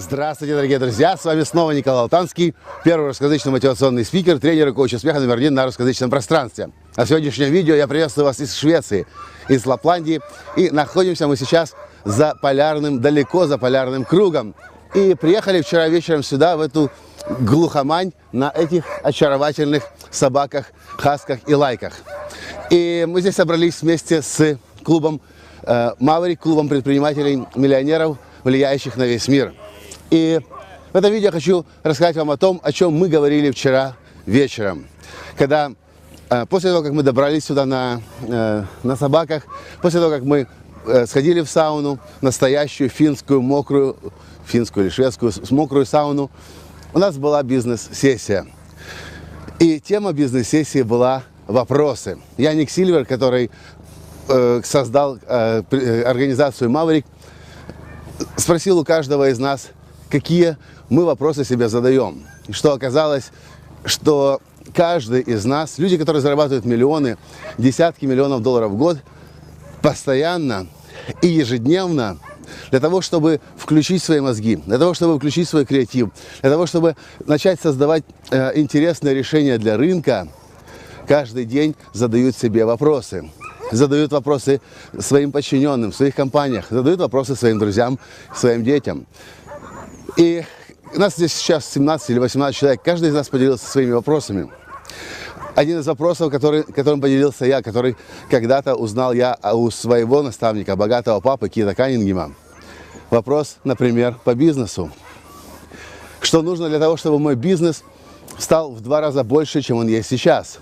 Здравствуйте, дорогие друзья! С вами снова Николай Алтанский, первый русскоязычный мотивационный спикер, тренер и коуч успеха номер 1 на русскоязычном пространстве. А в сегодняшнем видео я приветствую вас из Швеции, из Лапландии. И находимся мы сейчас за полярным, далеко за полярным кругом. И приехали вчера вечером сюда, в эту глухомань, на этих очаровательных собаках, хасках и лайках. И мы здесь собрались вместе с клубом Maverick, клубом предпринимателей, миллионеров, влияющих на весь мир. И в этом видео я хочу рассказать вам о том, о чем мы говорили вчера вечером. Когда, после того, как мы добрались сюда на собаках, после того, как мы сходили в сауну, настоящую финскую, мокрую, финскую или шведскую, мокрую сауну, у нас была бизнес-сессия. И тема бизнес-сессии была вопросы. Я Ник Сильвер, который создал организацию Maverick, спросил у каждого из нас, какие мы вопросы себе задаем. И что оказалось, что каждый из нас, люди, которые зарабатывают миллионы, десятки миллионов долларов в год, постоянно и ежедневно, для того, чтобы включить свои мозги, для того, чтобы включить свой креатив, для того, чтобы начать создавать интересные решения для рынка, каждый день задают себе вопросы. Задают вопросы своим подчиненным в своих компаниях, задают вопросы своим друзьям, своим детям. И у нас здесь сейчас 17 или 18 человек, каждый из нас поделился своими вопросами. Один из вопросов, которым поделился я, который когда-то узнал я у своего наставника, богатого папы Кита Каннингема. Вопрос, например, по бизнесу. Что нужно для того, чтобы мой бизнес стал в 2 раза больше, чем он есть сейчас?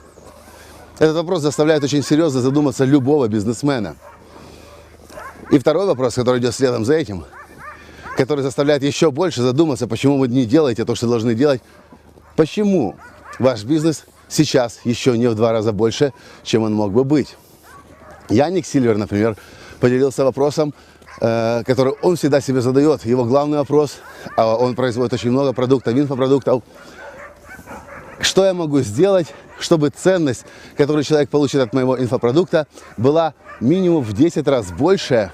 Этот вопрос заставляет очень серьезно задуматься любого бизнесмена. И второй вопрос, который идет следом за этим, который заставляет еще больше задуматься, почему вы не делаете то, что должны делать. Почему ваш бизнес сейчас еще не в 2 раза больше, чем он мог бы быть? Я, Ник Сильвер, например, поделился вопросом, который он всегда себе задает. Его главный вопрос, он производит очень много продуктов, инфопродуктов. Что я могу сделать, чтобы ценность, которую человек получит от моего инфопродукта, была минимум в 10 раз больше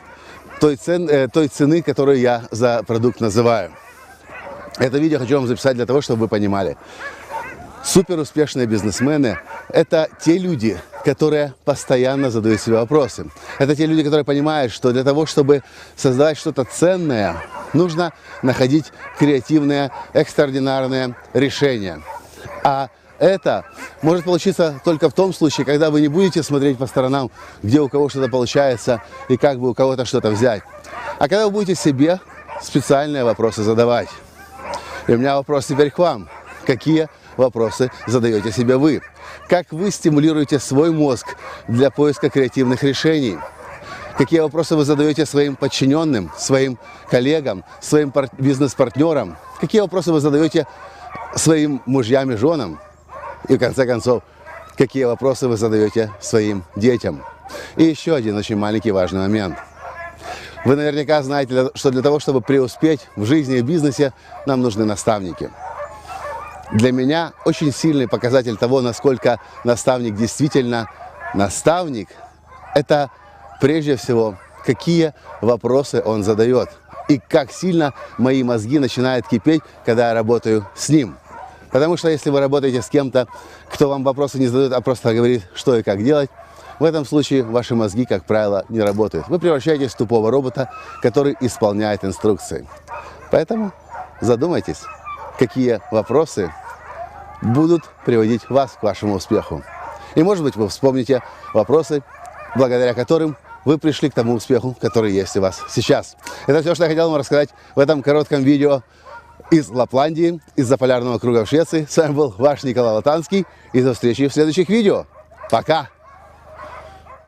той цены, которую я за продукт называю. Это видео хочу вам записать для того, чтобы вы понимали. Суперуспешные бизнесмены – это те люди, которые постоянно задают себе вопросы. Это те люди, которые понимают, что для того, чтобы создавать что-то ценное, нужно находить креативные, экстраординарные решения. А это может получиться только в том случае, когда вы не будете смотреть по сторонам, где у кого что-то получается и как бы у кого-то что-то взять. А когда вы будете себе специальные вопросы задавать. И у меня вопрос теперь к вам. Какие вопросы задаете себе вы? Как вы стимулируете свой мозг для поиска креативных решений? Какие вопросы вы задаете своим подчиненным, своим коллегам, своим бизнес-партнерам? Какие вопросы вы задаете своим мужьям и женам? И в конце концов, какие вопросы вы задаете своим детям? И еще один очень маленький важный момент. Вы наверняка знаете, что для того, чтобы преуспеть в жизни и бизнесе, нам нужны наставники. Для меня очень сильный показатель того, насколько наставник действительно наставник, это прежде всего, какие вопросы он задает. И как сильно мои мозги начинают кипеть, когда я работаю с ним. Потому что если вы работаете с кем-то, кто вам вопросы не задает, а просто говорит, что и как делать, в этом случае ваши мозги, как правило, не работают. Вы превращаетесь в тупого робота, который исполняет инструкции. Поэтому задумайтесь, какие вопросы будут приводить вас к вашему успеху. И, может быть, вы вспомните вопросы, благодаря которым вы пришли к тому успеху, который есть у вас сейчас. Это все, что я хотел вам рассказать в этом коротком видео из Лапландии, из-за полярного круга в Швеции. С вами был ваш Николай Алтанский. И до встречи в следующих видео. Пока!